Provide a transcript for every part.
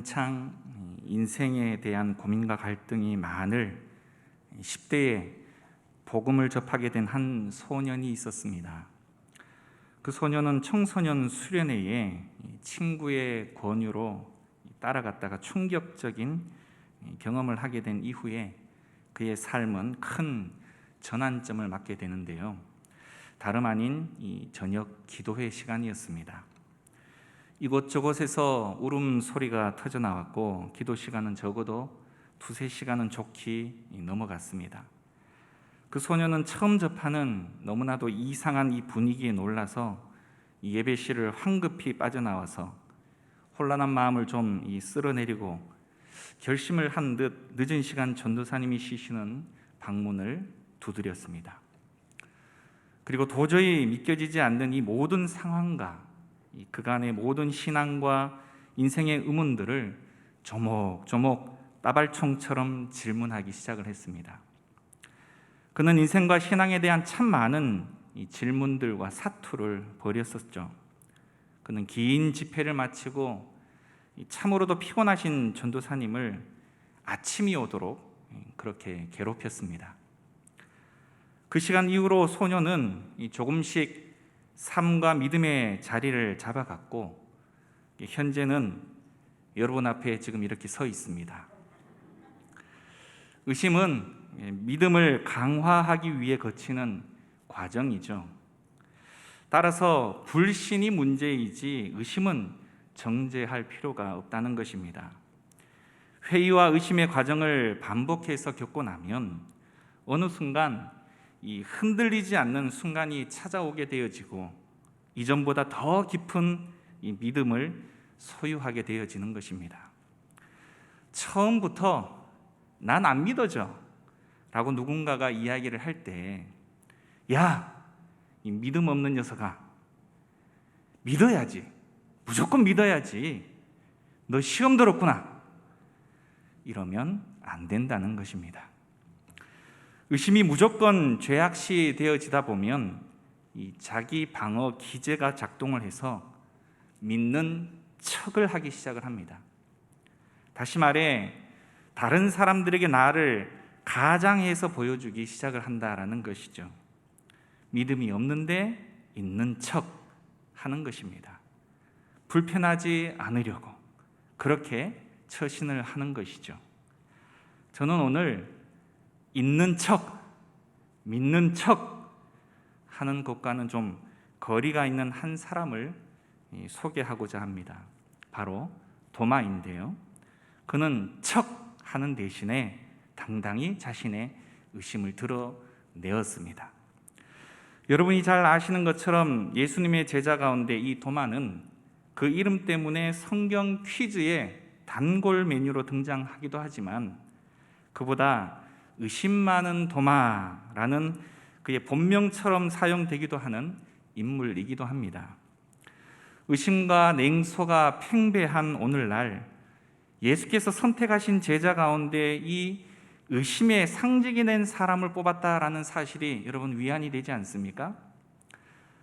한창 인생에 대한 고민과 갈등이 많을 10대에 복음을 접하게 된 한 소년이 있었습니다. 그 소년은 청소년 수련회에 친구의 권유로 따라갔다가 충격적인 경험을 하게 된 이후에 그의 삶은 큰 전환점을 맞게 되는데요. 다름 아닌 이 저녁 기도회 시간이었습니다. 이곳저곳에서 울음소리가 터져나왔고 기도 시간은 적어도 2-3시간은 좋게 넘어갔습니다. 그 소년은 처음 접하는 너무나도 이상한 이 분위기에 놀라서 이 예배실을 황급히 빠져나와서 혼란한 마음을 좀 쓸어내리고 결심을 한 듯 늦은 시간 전도사님이 쉬시는 방문을 두드렸습니다. 그리고 도저히 믿겨지지 않는 이 모든 상황과 그간의 모든 신앙과 인생의 의문들을 조목조목 따발총처럼 질문하기 시작을 했습니다. 그는 인생과 신앙에 대한 참 많은 질문들과 사투를 벌였었죠. 그는 긴 집회를 마치고 참으로도 피곤하신 전도사님을 아침이 오도록 그렇게 괴롭혔습니다. 그 시간 이후로 소녀는 조금씩 삶과 믿음의 자리를 잡아갔고 현재는 여러분 앞에 지금 이렇게 서 있습니다. 의심은 믿음을 강화하기 위해 거치는 과정이죠. 따라서 불신이 문제이지 의심은 정죄할 필요가 없다는 것입니다. 회의와 의심의 과정을 반복해서 겪고 나면 어느 순간 이 흔들리지 않는 순간이 찾아오게 되어지고 이전보다 더 깊은 이 믿음을 소유하게 되어지는 것입니다. 처음부터 난 안 믿어져 라고 누군가가 이야기를 할 때, 야, 이 믿음 없는 녀석아, 믿어야지, 무조건 믿어야지, 너 시험 들었구나, 이러면 안 된다는 것입니다. 의심이 무조건 죄악시 되어지다 보면 이 자기 방어 기제가 작동을 해서 믿는 척을 하기 시작을 합니다. 다시 말해 다른 사람들에게 나를 가장해서 보여주기 시작을 한다라는 것이죠. 믿음이 없는데 있는 척 하는 것입니다. 불편하지 않으려고 그렇게 처신을 하는 것이죠. 저는 오늘 있는 척, 믿는 척 하는 것과는 좀 거리가 있는 한 사람을 소개하고자 합니다. 바로 도마인데요. 그는 척 하는 대신에 당당히 자신의 의심을 드러내었습니다. 여러분이 잘 아시는 것처럼 예수님의 제자 가운데 이 도마는 그 이름 때문에 성경 퀴즈에 단골 메뉴로 등장하기도 하지만 그보다 의심 많은 도마라는 그의 본명처럼 사용되기도 하는 인물이기도 합니다. 의심과 냉소가 팽배한 오늘날 예수께서 선택하신 제자 가운데 이 의심의 상징이 된 사람을 뽑았다라는 사실이 여러분 위안이 되지 않습니까?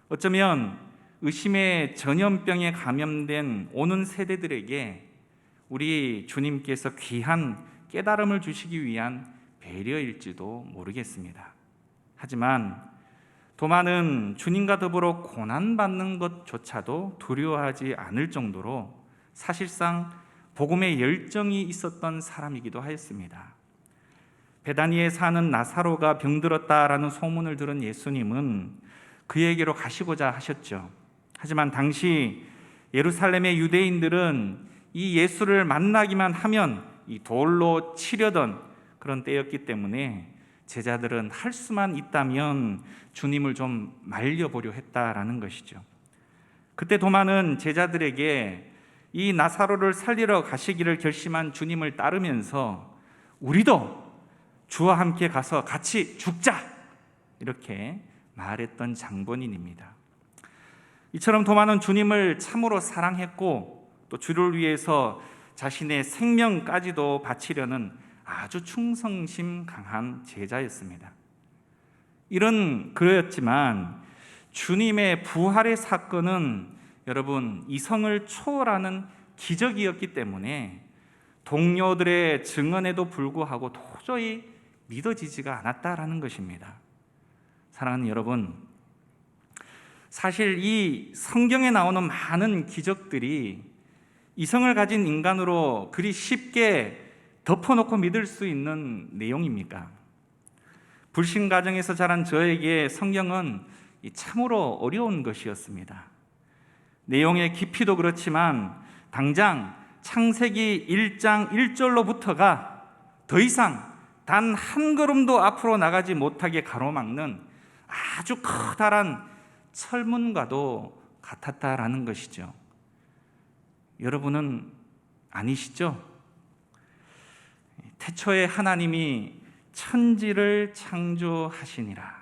어쩌면 의심의 전염병에 감염된 오는 세대들에게 우리 주님께서 귀한 깨달음을 주시기 위한 배려일지도 모르겠습니다. 하지만 도마는 주님과 더불어 고난받는 것조차도 두려워하지 않을 정도로 사실상 복음의 열정이 있었던 사람이기도 하였습니다. 베다니에 사는 나사로가 병들었다라는 소문을 들은 예수님은 그에게로 가시고자 하셨죠. 하지만 당시 예루살렘의 유대인들은 이 예수를 만나기만 하면 이 돌로 치려던 그런 때였기 때문에 제자들은 할 수만 있다면 주님을 좀 말려보려 했다라는 것이죠. 그때 도마는 제자들에게 이 나사로를 살리러 가시기를 결심한 주님을 따르면서 우리도 주와 함께 가서 같이 죽자 이렇게 말했던 장본인입니다. 이처럼 도마는 주님을 참으로 사랑했고 또 주를 위해서 자신의 생명까지도 바치려는 아주 충성심 강한 제자였습니다. 이런 그였지만 주님의 부활의 사건은 여러분 이성을 초월하는 기적이었기 때문에 동료들의 증언에도 불구하고 도저히 믿어지지가 않았다라는 것입니다. 사랑하는 여러분, 사실 이 성경에 나오는 많은 기적들이 이성을 가진 인간으로 그리 쉽게 덮어놓고 믿을 수 있는 내용입니까? 불신 가정에서 자란 저에게 성경은 참으로 어려운 것이었습니다. 내용의 깊이도 그렇지만 당장 창세기 1장 1절로부터가 더 이상 단 한 걸음도 앞으로 나가지 못하게 가로막는 아주 커다란 철문과도 같았다라는 것이죠. 여러분은 아니시죠? 태초에 하나님이 천지를 창조하시니라.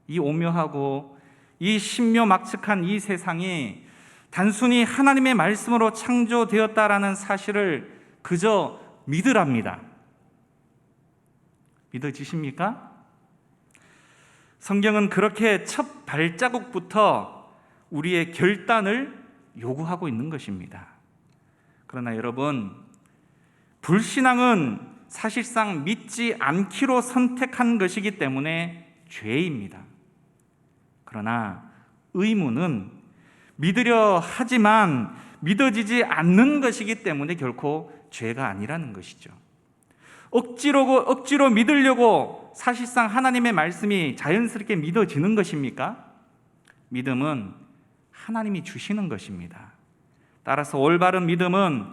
이 오묘하고 이 신묘막측한 이 세상이 단순히 하나님의 말씀으로 창조되었다라는 사실을 그저 믿으랍니다. 믿어지십니까? 성경은 그렇게 첫 발자국부터 우리의 결단을 요구하고 있는 것입니다. 그러나 여러분, 불신앙은 사실상 믿지 않기로 선택한 것이기 때문에 죄입니다. 그러나 의무는 믿으려 하지만 믿어지지 않는 것이기 때문에 결코 죄가 아니라는 것이죠. 억지로 믿으려고 사실상 하나님의 말씀이 자연스럽게 믿어지는 것입니까? 믿음은 하나님이 주시는 것입니다. 따라서 올바른 믿음은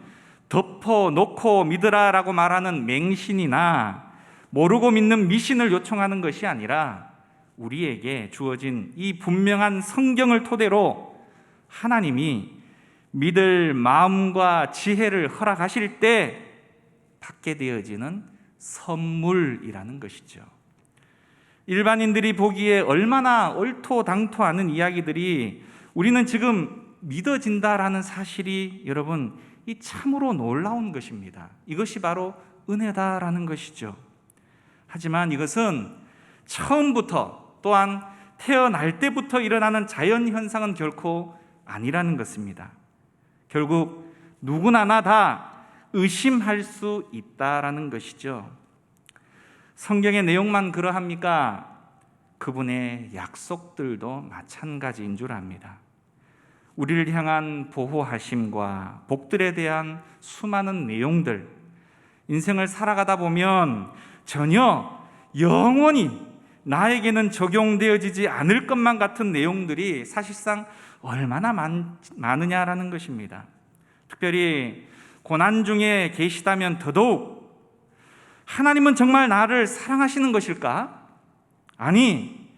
덮어놓고 믿으라라고 말하는 맹신이나 모르고 믿는 미신을 요청하는 것이 아니라 우리에게 주어진 이 분명한 성경을 토대로 하나님이 믿을 마음과 지혜를 허락하실 때 받게 되어지는 선물이라는 것이죠. 일반인들이 보기에 얼마나 얼토당토하는 이야기들이 우리는 지금 믿어진다라는 사실이 여러분 이 참으로 놀라운 것입니다. 이것이 바로 은혜다라는 것이죠. 하지만 이것은 처음부터 또한 태어날 때부터 일어나는 자연현상은 결코 아니라는 것입니다. 결국 누구나 다 의심할 수 있다라는 것이죠. 성경의 내용만 그러합니까? 그분의 약속들도 마찬가지인 줄 압니다. 우리를 향한 보호하심과 복들에 대한 수많은 내용들, 인생을 살아가다 보면 전혀 영원히 나에게는 적용되어지지 않을 것만 같은 내용들이 사실상 얼마나 많으냐라는 것입니다. 특별히 고난 중에 계시다면 더더욱 하나님은 정말 나를 사랑하시는 것일까? 아니,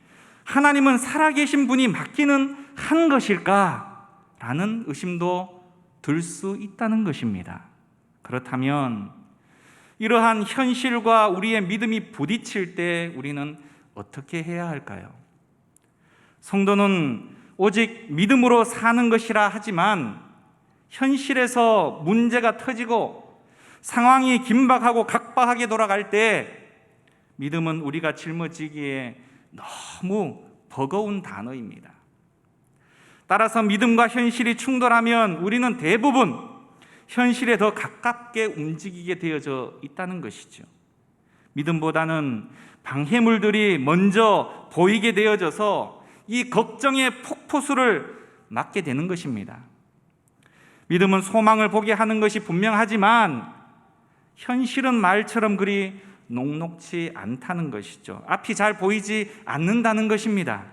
하나님은 살아계신 분이 맡기는 한 것일까? 라는 의심도 들 수 있다는 것입니다. 그렇다면 이러한 현실과 우리의 믿음이 부딪힐 때 우리는 어떻게 해야 할까요? 성도는 오직 믿음으로 사는 것이라 하지만 현실에서 문제가 터지고 상황이 긴박하고 각박하게 돌아갈 때 믿음은 우리가 짊어지기에 너무 버거운 단어입니다. 따라서 믿음과 현실이 충돌하면 우리는 대부분 현실에 더 가깝게 움직이게 되어져 있다는 것이죠. 믿음보다는 방해물들이 먼저 보이게 되어져서 이 걱정의 폭포수를 맞게 되는 것입니다. 믿음은 소망을 보게 하는 것이 분명하지만 현실은 말처럼 그리 녹록지 않다는 것이죠. 앞이 잘 보이지 않는다는 것입니다.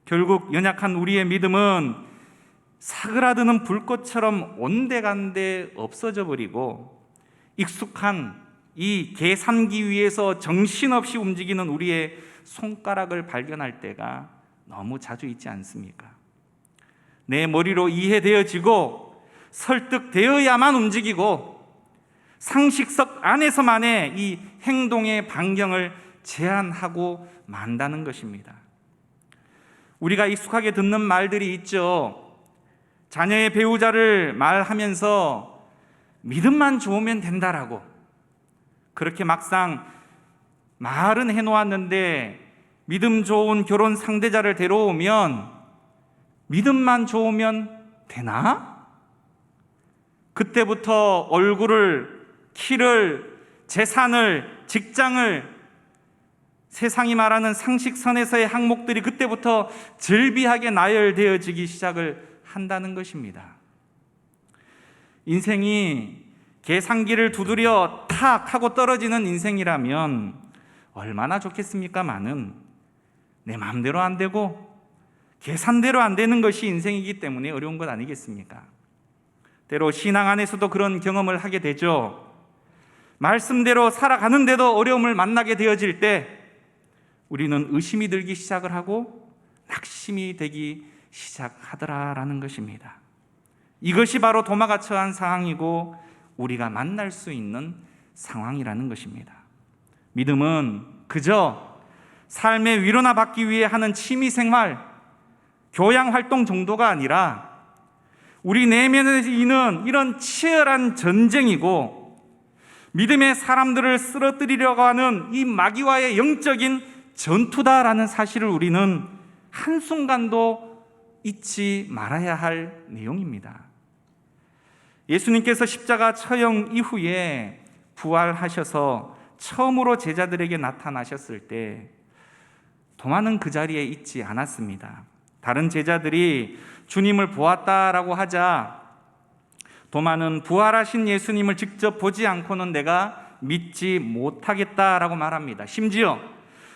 결국 연약한 우리의 믿음은 사그라드는 불꽃처럼 온데간데 없어져 버리고 익숙한 이 계산기 위에서 정신없이 움직이는 우리의 손가락을 발견할 때가 너무 자주 있지 않습니까? 내 머리로 이해되어지고 설득되어야만 움직이고 상식석 안에서만의 이 행동의 반경을 제한하고 만다는 것입니다. 우리가 익숙하게 듣는 말들이 있죠. 자녀의 배우자를 말하면서 믿음만 좋으면 된다라고 그렇게 막상 말은 해놓았는데 믿음 좋은 결혼 상대자를 데려오면 믿음만 좋으면 되나? 그때부터 얼굴을, 키를, 재산을, 직장을, 세상이 말하는 상식선에서의 항목들이 그때부터 절비하게 나열되어지기 시작을 한다는 것입니다. 인생이 계산기를 두드려 탁 하고 떨어지는 인생이라면 얼마나 좋겠습니까마는 내 마음대로 안 되고 계산대로 안 되는 것이 인생이기 때문에 어려운 것 아니겠습니까? 때로 신앙 안에서도 그런 경험을 하게 되죠. 말씀대로 살아가는데도 어려움을 만나게 되어질 때 우리는 의심이 들기 시작을 하고 낙심이 되기 시작하더라라는 것입니다. 이것이 바로 도마가 처한 상황이고 우리가 만날 수 있는 상황이라는 것입니다. 믿음은 그저 삶의 위로나 받기 위해 하는 취미생활, 교양활동 정도가 아니라 우리 내면에 있는 이런 치열한 전쟁이고 믿음의 사람들을 쓰러뜨리려고 하는 이 마귀와의 영적인 전투다라는 사실을 우리는 한순간도 잊지 말아야 할 내용입니다. 예수님께서 십자가 처형 이후에 부활하셔서 처음으로 제자들에게 나타나셨을 때 도마는 그 자리에 있지 않았습니다. 다른 제자들이 주님을 보았다라고 하자 도마는 부활하신 예수님을 직접 보지 않고는 내가 믿지 못하겠다라고 말합니다. 심지어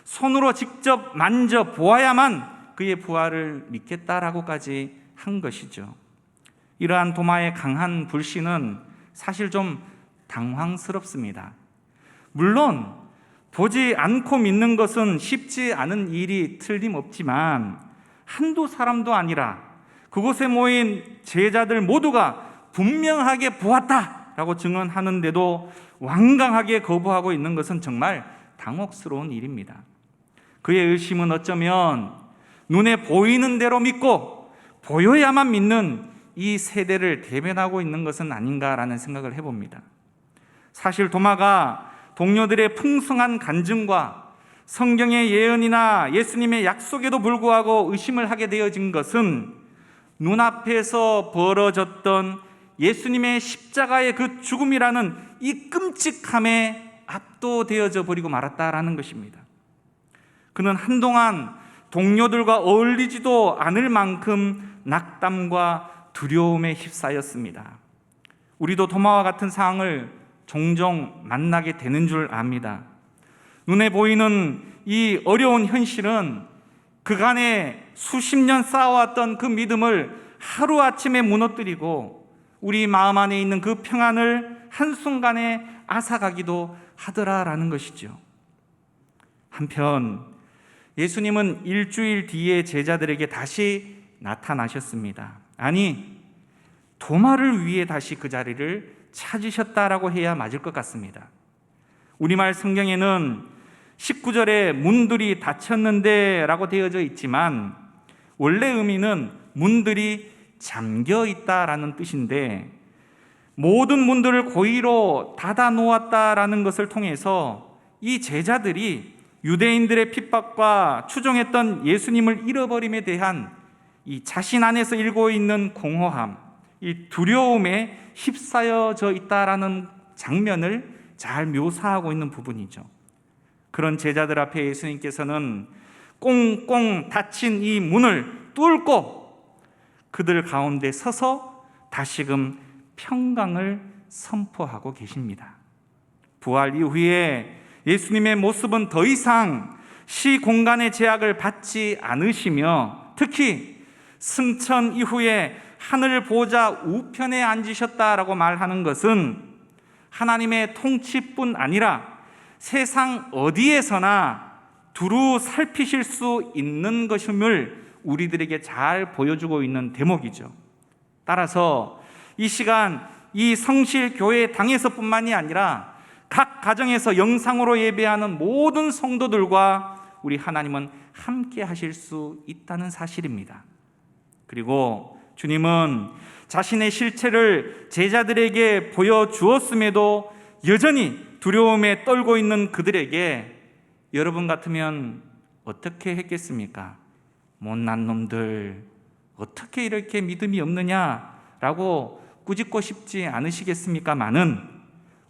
손으로 직접 만져보아야만 그의 부활을 믿겠다라고까지 한 것이죠. 이러한 도마의 강한 불신은 사실 좀 당황스럽습니다. 물론 보지 않고 믿는 것은 쉽지 않은 일이 틀림없지만 한두 사람도 아니라 그곳에 모인 제자들 모두가 분명하게 보았다라고 증언하는데도 완강하게 거부하고 있는 것은 정말 당혹스러운 일입니다. 그의 의심은 어쩌면 눈에 보이는 대로 믿고 보여야만 믿는 이 세대를 대변하고 있는 것은 아닌가라는 생각을 해봅니다. 사실 도마가 동료들의 풍성한 간증과 성경의 예언이나 예수님의 약속에도 불구하고 의심을 하게 되어진 것은 눈앞에서 벌어졌던 예수님의 십자가의 그 죽음이라는 이 끔찍함에 압도되어져 버리고 말았다라는 것입니다. 그는 한동안 동료들과 어울리지도 않을 만큼 낙담과 두려움에 휩싸였습니다. 우리도 도마와 같은 상황을 종종 만나게 되는 줄 압니다. 눈에 보이는 이 어려운 현실은 그간에 수십 년 쌓아왔던 그 믿음을 하루아침에 무너뜨리고 우리 마음 안에 있는 그 평안을 한순간에 앗아가기도 하더라라는 것이죠. 한편 예수님은 일주일 뒤에 제자들에게 다시 나타나셨습니다. 아니, 도마를 위해 다시 그 자리를 찾으셨다라고 해야 맞을 것 같습니다. 우리말 성경에는 19절에 문들이 닫혔는데 라고 되어져 있지만 원래 의미는 문들이 잠겨 있다라는 뜻인데 모든 문들을 고의로 닫아 놓았다라는 것을 통해서 이 제자들이 유대인들의 핍박과 추종했던 예수님을 잃어버림에 대한 이 자신 안에서 일고 있는 공허함, 이 두려움에 휩싸여져 있다라는 장면을 잘 묘사하고 있는 부분이죠. 그런 제자들 앞에 예수님께서는 꽁꽁 닫힌 이 문을 뚫고 그들 가운데 서서 다시금 평강을 선포하고 계십니다. 부활 이후에 예수님의 모습은 더 이상 시 공간의 제약을 받지 않으시며 특히 승천 이후에 하늘 보좌 우편에 앉으셨다라고 말하는 것은 하나님의 통치뿐 아니라 세상 어디에서나 두루 살피실 수 있는 것임을 우리들에게 잘 보여주고 있는 대목이죠. 따라서 이 시간 이 성실교회 당에서뿐만이 아니라 각 가정에서 영상으로 예배하는 모든 성도들과 우리 하나님은 함께 하실 수 있다는 사실입니다. 그리고 주님은 자신의 실체를 제자들에게 보여주었음에도 여전히 두려움에 떨고 있는 그들에게 여러분 같으면 어떻게 했겠습니까? 못난 놈들, 어떻게 이렇게 믿음이 없느냐라고 꾸짖고 싶지 않으시겠습니까마는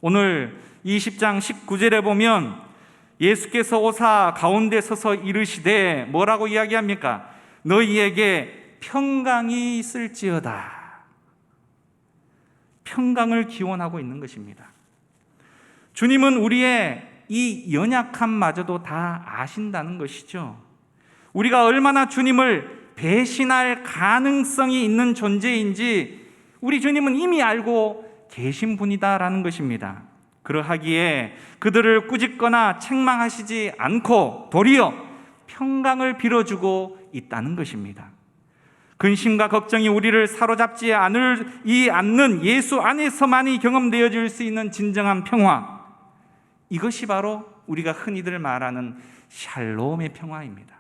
오늘 20장 19절에 보면 예수께서 오사 가운데 서서 이르시되 뭐라고 이야기합니까? 너희에게 평강이 있을지어다. 평강을 기원하고 있는 것입니다. 주님은 우리의 이 연약함마저도 다 아신다는 것이죠. 우리가 얼마나 주님을 배신할 가능성이 있는 존재인지 우리 주님은 이미 알고 계신 분이다라는 것입니다. 그러하기에 그들을 꾸짖거나 책망하시지 않고 도리어 평강을 빌어주고 있다는 것입니다. 근심과 걱정이 우리를 사로잡지 않는 예수 안에서만이 경험되어질 수 있는 진정한 평화, 이것이 바로 우리가 흔히들 말하는 샬롬의 평화입니다.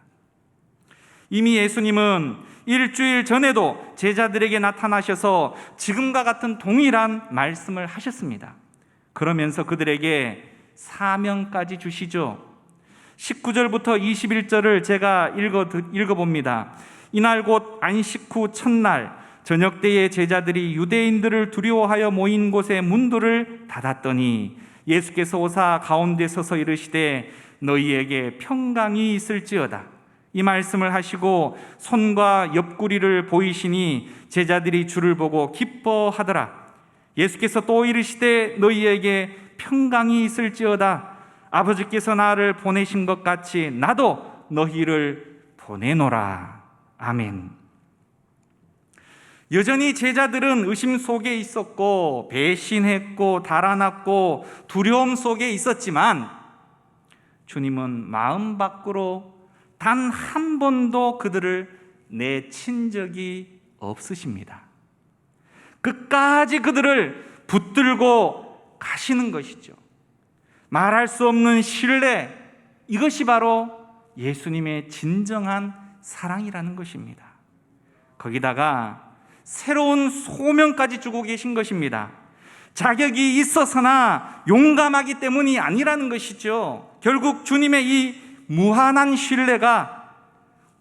이미 예수님은 일주일 전에도 제자들에게 나타나셔서 지금과 같은 동일한 말씀을 하셨습니다. 그러면서 그들에게 사명까지 주시죠. 19절부터 21절을 제가 읽어봅니다. 이날 곧 안식 후 첫날 저녁 때에 제자들이 유대인들을 두려워하여 모인 곳에 문들을 닫았더니 예수께서 오사 가운데 서서 이르시되 너희에게 평강이 있을지어다. 이 말씀을 하시고 손과 옆구리를 보이시니 제자들이 주를 보고 기뻐하더라. 예수께서 또 이르시되 너희에게 평강이 있을지어다. 아버지께서 나를 보내신 것 같이 나도 너희를 보내노라. 아멘. 여전히 제자들은 의심 속에 있었고 배신했고 달아났고 두려움 속에 있었지만 주님은 마음 밖으로 단 한 번도 그들을 내친 적이 없으십니다. 끝까지 그들을 붙들고 가시는 것이죠. 말할 수 없는 신뢰, 이것이 바로 예수님의 진정한 사랑이라는 것입니다. 거기다가 새로운 소명까지 주고 계신 것입니다. 자격이 있어서나 용감하기 때문이 아니라는 것이죠. 결국 주님의 이 무한한 신뢰가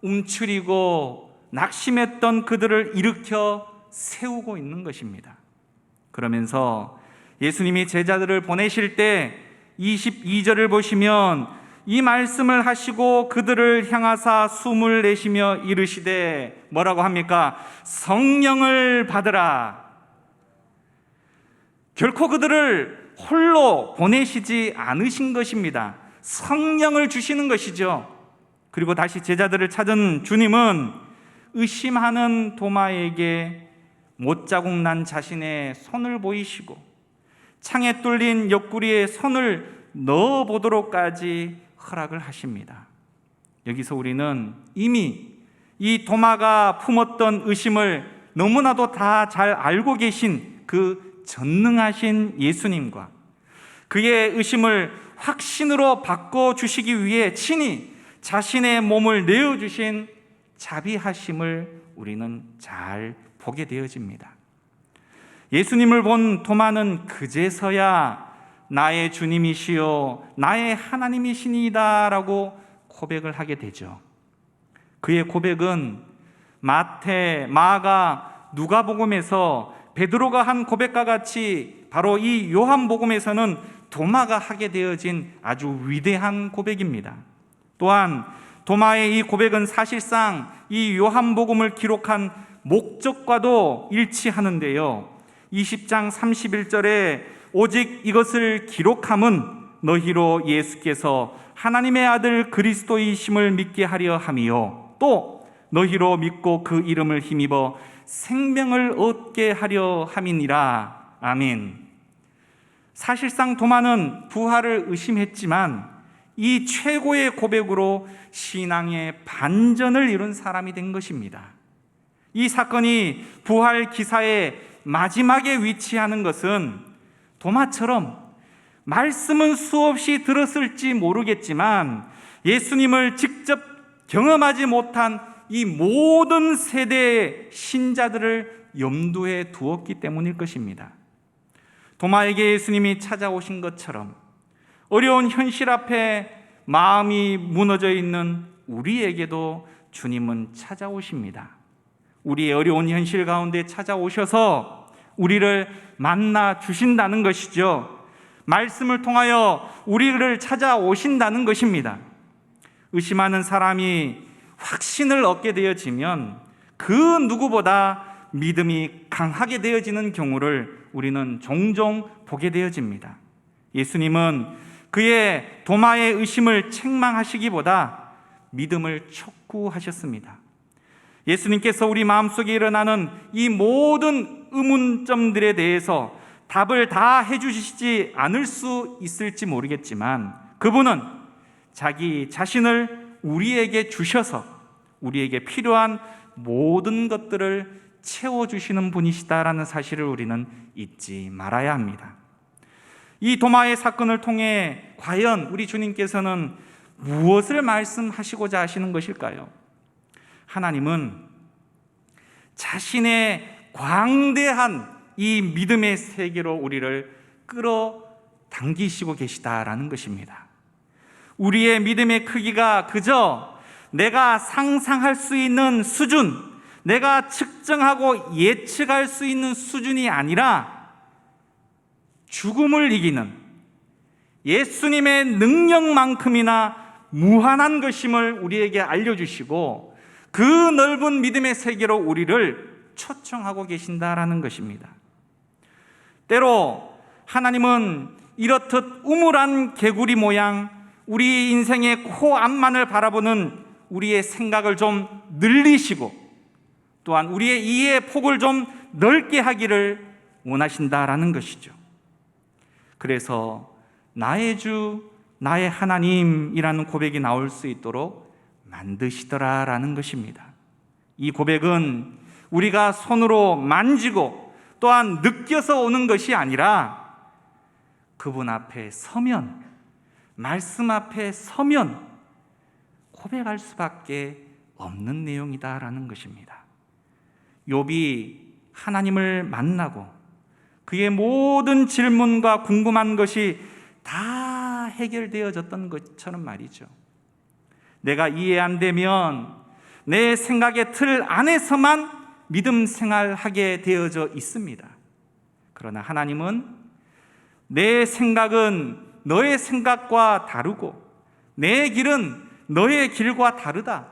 움츠리고 낙심했던 그들을 일으켜 세우고 있는 것입니다. 그러면서 예수님이 제자들을 보내실 때 22절을 보시면 이 말씀을 하시고 그들을 향하사 숨을 내쉬며 이르시되 뭐라고 합니까? 성령을 받으라. 결코 그들을 홀로 보내시지 않으신 것입니다. 성령을 주시는 것이죠. 그리고 다시 제자들을 찾은 주님은 의심하는 도마에게 못자국 난 자신의 손을 보이시고 창에 뚫린 옆구리에 손을 넣어보도록까지 허락을 하십니다. 여기서 우리는 이미 이 도마가 품었던 의심을 너무나도 다 잘 알고 계신 그 전능하신 예수님과 그의 의심을 확신으로 바꿔주시기 위해 친히 자신의 몸을 내어주신 자비하심을 우리는 잘 보게 되어집니다. 예수님을 본 도마는 그제서야 나의 주님이시요 나의 하나님이시니이다 라고 고백을 하게 되죠. 그의 고백은 마태, 마가, 누가복음에서 베드로가 한 고백과 같이 바로 이 요한복음에서는 도마가 하게 되어진 아주 위대한 고백입니다. 또한 도마의 이 고백은 사실상 이 요한복음을 기록한 목적과도 일치하는데요. 20장 31절에 오직 이것을 기록함은 너희로 예수께서 하나님의 아들 그리스도이심을 믿게 하려 함이요 또 너희로 믿고 그 이름을 힘입어 생명을 얻게 하려 함이니라. 아멘. 사실상 도마는 부활을 의심했지만 이 최고의 고백으로 신앙의 반전을 이룬 사람이 된 것입니다. 이 사건이 부활 기사의 마지막에 위치하는 것은 도마처럼 말씀은 수없이 들었을지 모르겠지만 예수님을 직접 경험하지 못한 이 모든 세대의 신자들을 염두에 두었기 때문일 것입니다. 도마에게 예수님이 찾아오신 것처럼 어려운 현실 앞에 마음이 무너져 있는 우리에게도 주님은 찾아오십니다. 우리의 어려운 현실 가운데 찾아오셔서 우리를 만나 주신다는 것이죠. 말씀을 통하여 우리를 찾아오신다는 것입니다. 의심하는 사람이 확신을 얻게 되어지면 그 누구보다 믿음이 강하게 되어지는 경우를 우리는 종종 보게 되어집니다. 예수님은 그의 도마의 의심을 책망하시기보다 믿음을 촉구하셨습니다. 예수님께서 우리 마음속에 일어나는 이 모든 의문점들에 대해서 답을 다 해주시지 않을 수 있을지 모르겠지만 그분은 자기 자신을 우리에게 주셔서 우리에게 필요한 모든 것들을 채워주시는 분이시다라는 사실을 우리는 잊지 말아야 합니다. 이 도마의 사건을 통해 과연 우리 주님께서는 무엇을 말씀하시고자 하시는 것일까요? 하나님은 자신의 광대한 이 믿음의 세계로 우리를 끌어당기시고 계시다라는 것입니다. 우리의 믿음의 크기가 그저 내가 상상할 수 있는 수준, 내가 측정하고 예측할 수 있는 수준이 아니라 죽음을 이기는 예수님의 능력만큼이나 무한한 것임을 우리에게 알려주시고 그 넓은 믿음의 세계로 우리를 초청하고 계신다라는 것입니다. 때로 하나님은 이렇듯 우물한 개구리 모양 우리 인생의 코앞만을 바라보는 우리의 생각을 좀 늘리시고 또한 우리의 이해의 폭을 좀 넓게 하기를 원하신다라는 것이죠. 그래서 나의 주, 나의 하나님이라는 고백이 나올 수 있도록 만드시더라라는 것입니다. 이 고백은 우리가 손으로 만지고 또한 느껴서 오는 것이 아니라 그분 앞에 서면, 말씀 앞에 서면 고백할 수밖에 없는 내용이다라는 것입니다. 욥이 하나님을 만나고 그의 모든 질문과 궁금한 것이 다 해결되어졌던 것처럼 말이죠. 내가 이해 안 되면 내 생각의 틀 안에서만 믿음 생활하게 되어져 있습니다. 그러나 하나님은 내 생각은 너의 생각과 다르고 내 길은 너의 길과 다르다.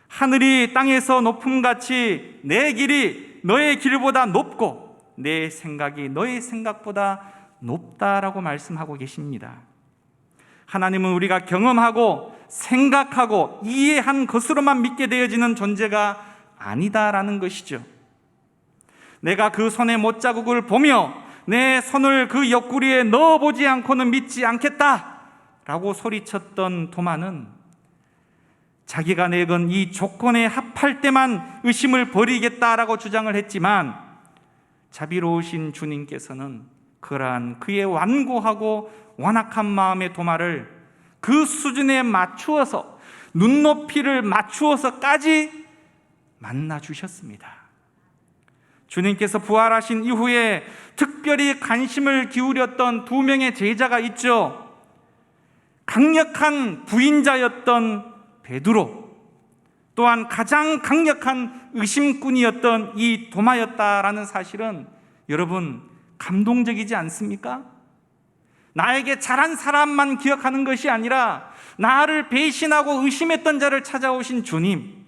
하늘이 땅에서 높음같이 내 길이 너의 길보다 높고 내 생각이 너의 생각보다 높다라고 말씀하고 계십니다. 하나님은 우리가 경험하고 생각하고 이해한 것으로만 믿게 되어지는 존재가 아니다라는 것이죠. 내가 그 손의 못자국을 보며 내 손을 그 옆구리에 넣어보지 않고는 믿지 않겠다라고 소리쳤던 도마는 자기가 내건 이 조건에 합할 때만 의심을 버리겠다라고 주장을 했지만 자비로우신 주님께서는 그러한 그의 완고하고 완악한 마음의 도마를 그 수준에 맞추어서 눈높이를 맞추어서까지 만나 주셨습니다. 주님께서 부활하신 이후에 특별히 관심을 기울였던 두 명의 제자가 있죠. 강력한 부인자였던 베드로, 또한 가장 강력한 의심꾼이었던 이 도마였다라는 사실은 여러분 감동적이지 않습니까? 나에게 잘한 사람만 기억하는 것이 아니라 나를 배신하고 의심했던 자를 찾아오신 주님,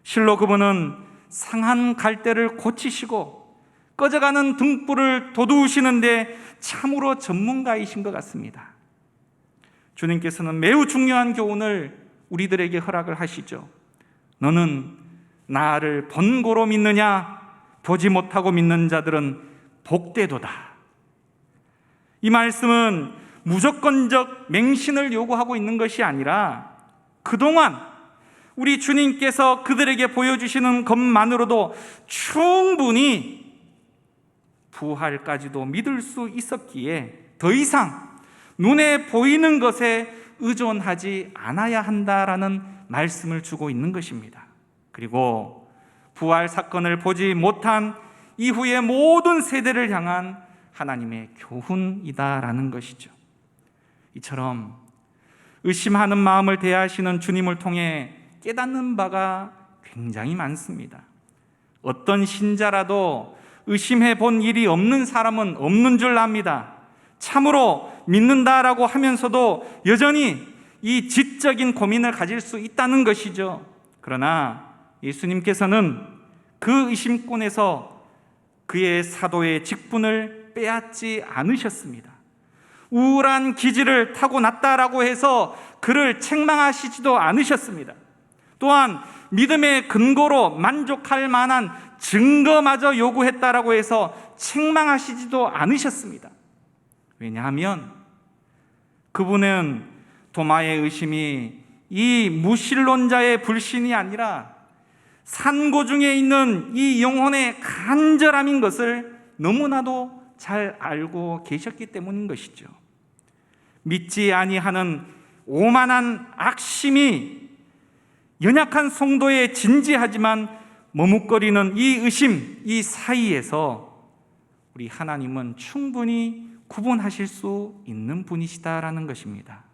실로 그분은 상한 갈대를 고치시고 꺼져가는 등불을 돋우시는데 참으로 전문가이신 것 같습니다. 주님께서는 매우 중요한 교훈을 우리들에게 허락을 하시죠. 너는 나를 번고로 믿느냐? 보지 못하고 믿는 자들은 복되도다. 이 말씀은 무조건적 맹신을 요구하고 있는 것이 아니라 그동안 우리 주님께서 그들에게 보여주시는 것만으로도 충분히 부활까지도 믿을 수 있었기에 더 이상 눈에 보이는 것에 의존하지 않아야 한다라는 말씀을 주고 있는 것입니다. 그리고 부활 사건을 보지 못한 이후의 모든 세대를 향한 하나님의 교훈이다라는 것이죠. 이처럼 의심하는 마음을 대하시는 주님을 통해 깨닫는 바가 굉장히 많습니다. 어떤 신자라도 의심해 본 일이 없는 사람은 없는 줄 압니다. 참으로 믿는다라고 하면서도 여전히 이 지적인 고민을 가질 수 있다는 것이죠. 그러나 예수님께서는 그 의심꾼에서 그의 사도의 직분을 빼앗지 않으셨습니다. 우울한 기질을 타고났다라고 해서 그를 책망하시지도 않으셨습니다. 또한 믿음의 근거로 만족할 만한 증거마저 요구했다라고 해서 책망하시지도 않으셨습니다. 왜냐하면 그분은 도마의 의심이 이 무신론자의 불신이 아니라 산고 중에 있는 이 영혼의 간절함인 것을 너무나도 잘 알고 계셨기 때문인 것이죠. 믿지 아니하는 오만한 악심이 연약한 성도의 진지하지만 머뭇거리는 이 의심, 이 사이에서 우리 하나님은 충분히 구분하실 수 있는 분이시다라는 것입니다.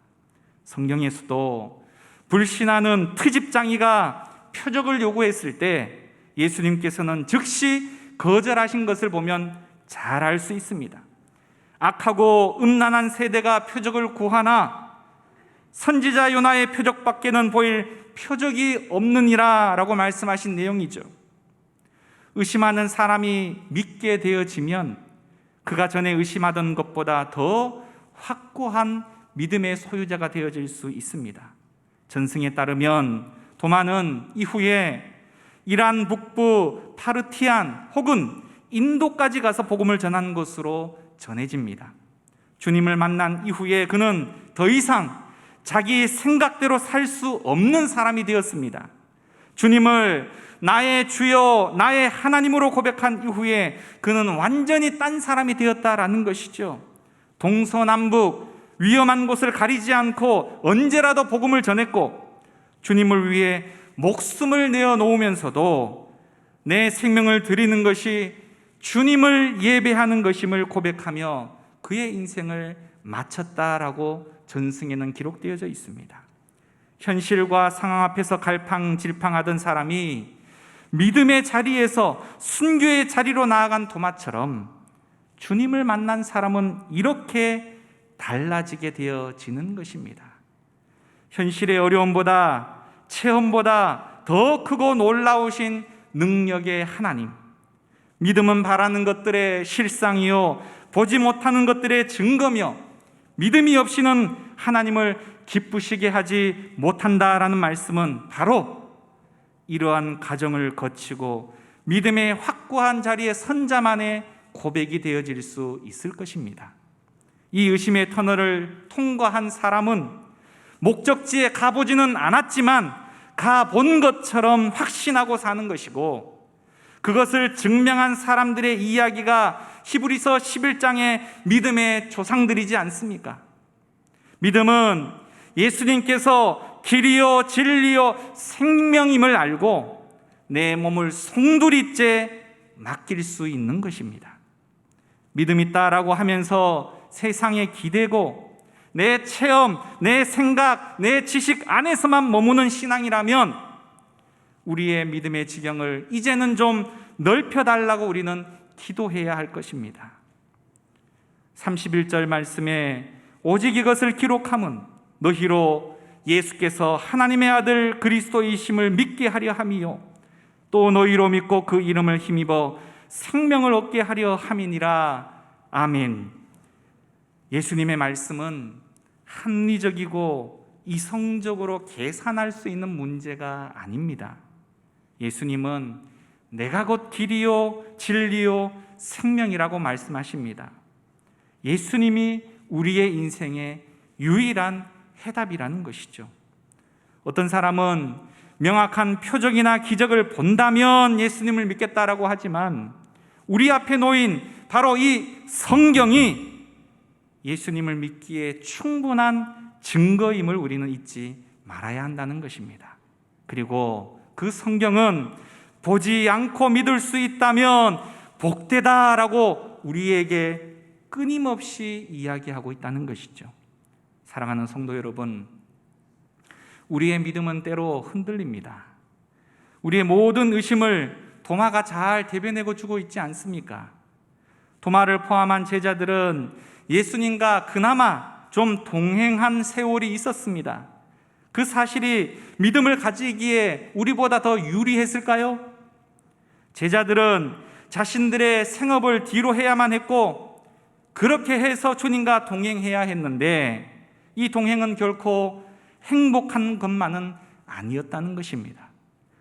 성경에서도 불신하는 트집장이가 표적을 요구했을 때 예수님께서는 즉시 거절하신 것을 보면 잘 알 수 있습니다. 악하고 음란한 세대가 표적을 구하나 선지자 요나의 표적밖에는 보일 표적이 없느니라 라고 말씀하신 내용이죠. 의심하는 사람이 믿게 되어지면 그가 전에 의심하던 것보다 더 확고한 믿음의 소유자가 되어질 수 있습니다. 전승에 따르면 도마는 이후에 이란 북부 파르티안 혹은 인도까지 가서 복음을 전한 것으로 전해집니다. 주님을 만난 이후에 그는 더 이상 자기 생각대로 살 수 없는 사람이 되었습니다. 주님을 나의 주여, 나의 하나님으로 고백한 이후에 그는 완전히 딴 사람이 되었다라는 것이죠. 동서남북 위험한 곳을 가리지 않고 언제라도 복음을 전했고 주님을 위해 목숨을 내어놓으면서도 내 생명을 드리는 것이 주님을 예배하는 것임을 고백하며 그의 인생을 마쳤다라고 전승에는 기록되어져 있습니다. 현실과 상황 앞에서 갈팡질팡하던 사람이 믿음의 자리에서 순교의 자리로 나아간 도마처럼 주님을 만난 사람은 이렇게 달라지게 되어지는 것입니다. 현실의 어려움보다 체험보다 더 크고 놀라우신 능력의 하나님, 믿음은 바라는 것들의 실상이요 보지 못하는 것들의 증거며 믿음이 없이는 하나님을 기쁘시게 하지 못한다라는 말씀은 바로 이러한 과정을 거치고 믿음의 확고한 자리에 선 자만의 고백이 되어질 수 있을 것입니다. 이 의심의 터널을 통과한 사람은 목적지에 가보지는 않았지만 가본 것처럼 확신하고 사는 것이고, 그것을 증명한 사람들의 이야기가 히브리서 11장의 믿음의 조상들이지 않습니까? 믿음은 예수님께서 길이요 진리요 생명임을 알고 내 몸을 송두리째 맡길 수 있는 것입니다. 믿음 있다라고 하면서 세상에 기대고 내 체험, 내 생각, 내 지식 안에서만 머무는 신앙이라면 우리의 믿음의 지경을 이제는 좀 넓혀달라고 우리는 기도해야 할 것입니다. 31절 말씀에 오직 이것을 기록함은 너희로 예수께서 하나님의 아들 그리스도이심을 믿게 하려 함이요 또 너희로 믿고 그 이름을 힘입어 생명을 얻게 하려 함이니라. 아멘. 예수님의 말씀은 합리적이고 이성적으로 계산할 수 있는 문제가 아닙니다. 예수님은 내가 곧 길이요 진리요 생명이라고 말씀하십니다. 예수님이 우리의 인생의 유일한 해답이라는 것이죠. 어떤 사람은 명확한 표적이나 기적을 본다면 예수님을 믿겠다라고 하지만 우리 앞에 놓인 바로 이 성경이 예수님을 믿기에 충분한 증거임을 우리는 잊지 말아야 한다는 것입니다. 그리고 그 성경은 보지 않고 믿을 수 있다면 복되다라고 우리에게 끊임없이 이야기하고 있다는 것이죠. 사랑하는 성도 여러분, 우리의 믿음은 때로 흔들립니다. 우리의 모든 의심을 도마가 잘 대변하고 주고 있지 않습니까? 도마를 포함한 제자들은 예수님과 그나마 좀 동행한 세월이 있었습니다. 그 사실이 믿음을 가지기에 우리보다 더 유리했을까요? 제자들은 자신들의 생업을 뒤로 해야만 했고 그렇게 해서 주님과 동행해야 했는데 이 동행은 결코 행복한 것만은 아니었다는 것입니다.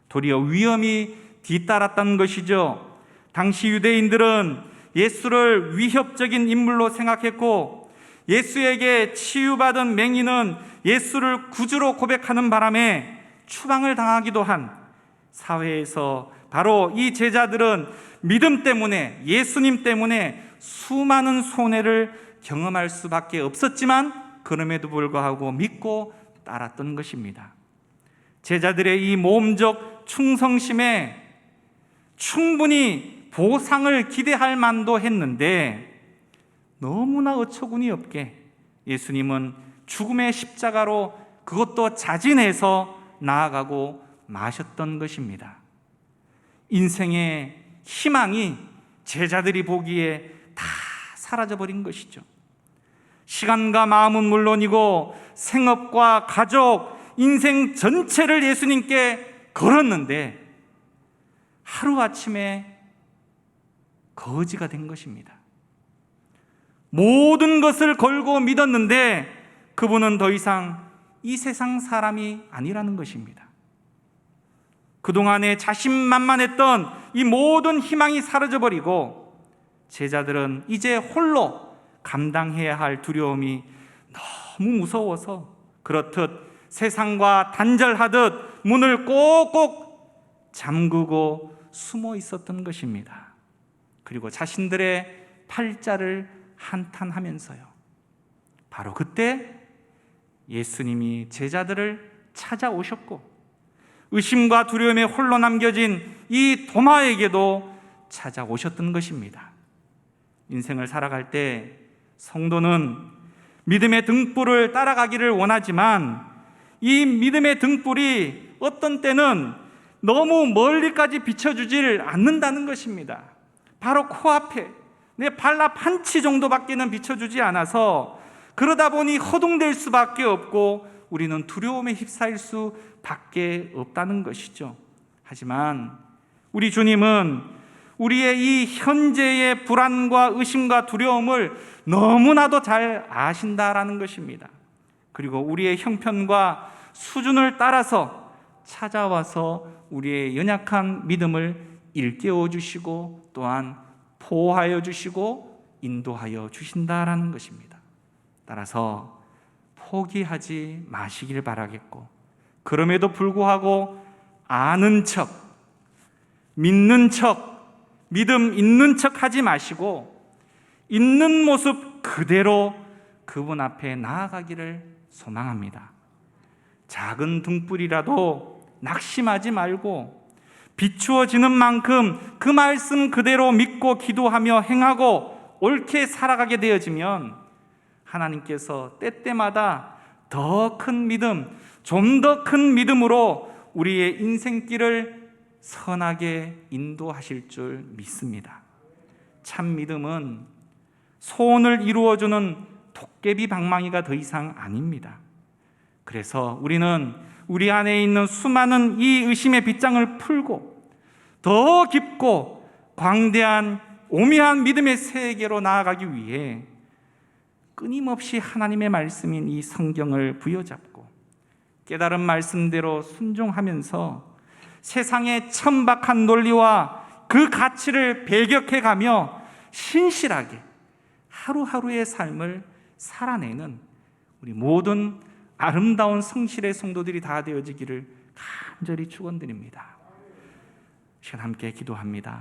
도리어 위험이 뒤따랐다는 것이죠. 당시 유대인들은 예수를 위협적인 인물로 생각했고 예수에게 치유받은 맹인은 예수를 구주로 고백하는 바람에 추방을 당하기도 한 사회에서 바로 이 제자들은 믿음 때문에, 예수님 때문에 수많은 손해를 경험할 수밖에 없었지만 그럼에도 불구하고 믿고 따랐던 것입니다. 제자들의 이 모험적 충성심에 충분히 보상을 기대할 만도 했는데 너무나 어처구니 없게 예수님은 죽음의 십자가로 그것도 자진해서 나아가고 마셨던 것입니다. 인생의 희망이 제자들이 보기에 다 사라져버린 것이죠. 시간과 마음은 물론이고 생업과 가족, 인생 전체를 예수님께 걸었는데 하루아침에 거지가 된 것입니다. 모든 것을 걸고 믿었는데 그분은 더 이상 이 세상 사람이 아니라는 것입니다. 그동안에 자신만만했던 이 모든 희망이 사라져버리고 제자들은 이제 홀로 감당해야 할 두려움이 너무 무서워서 그렇듯 세상과 단절하듯 문을 꼭꼭 잠그고 숨어 있었던 것입니다. 그리고 자신들의 팔자를 한탄하면서요. 바로 그때 예수님이 제자들을 찾아오셨고 의심과 두려움에 홀로 남겨진 이 도마에게도 찾아오셨던 것입니다. 인생을 살아갈 때 성도는 믿음의 등불을 따라가기를 원하지만 이 믿음의 등불이 어떤 때는 너무 멀리까지 비춰주질 않는다는 것입니다. 바로 코앞에 내 발랍 한 치 정도밖에는 비춰주지 않아서 그러다 보니 허둥댈 수밖에 없고 우리는 두려움에 휩싸일 수밖에 없다는 것이죠. 하지만 우리 주님은 우리의 이 현재의 불안과 의심과 두려움을 너무나도 잘 아신다라는 것입니다. 그리고 우리의 형편과 수준을 따라서 찾아와서 우리의 연약한 믿음을 일깨워 주시고 또한 보호하여 주시고 인도하여 주신다라는 것입니다. 따라서 포기하지 마시길 바라겠고 그럼에도 불구하고 아는 척, 믿는 척, 믿음 있는 척 하지 마시고 있는 모습 그대로 그분 앞에 나아가기를 소망합니다. 작은 등불이라도 낙심하지 말고 비추어지는 만큼 그 말씀 그대로 믿고 기도하며 행하고 옳게 살아가게 되어지면 하나님께서 때때마다 더 큰 믿음, 좀 더 큰 믿음으로 우리의 인생길을 선하게 인도하실 줄 믿습니다. 참 믿음은 소원을 이루어주는 도깨비 방망이가 더 이상 아닙니다. 그래서 우리는 우리 안에 있는 수많은 이 의심의 빗장을 풀고 더 깊고 광대한 오묘한 믿음의 세계로 나아가기 위해 끊임없이 하나님의 말씀인 이 성경을 부여잡고 깨달은 말씀대로 순종하면서 세상의 천박한 논리와 그 가치를 배격해가며 신실하게 하루하루의 삶을 살아내는 우리 모든 아름다운 성실의 성도들이 다 되어지기를 간절히 축원드립니다. 시간 함께 기도합니다.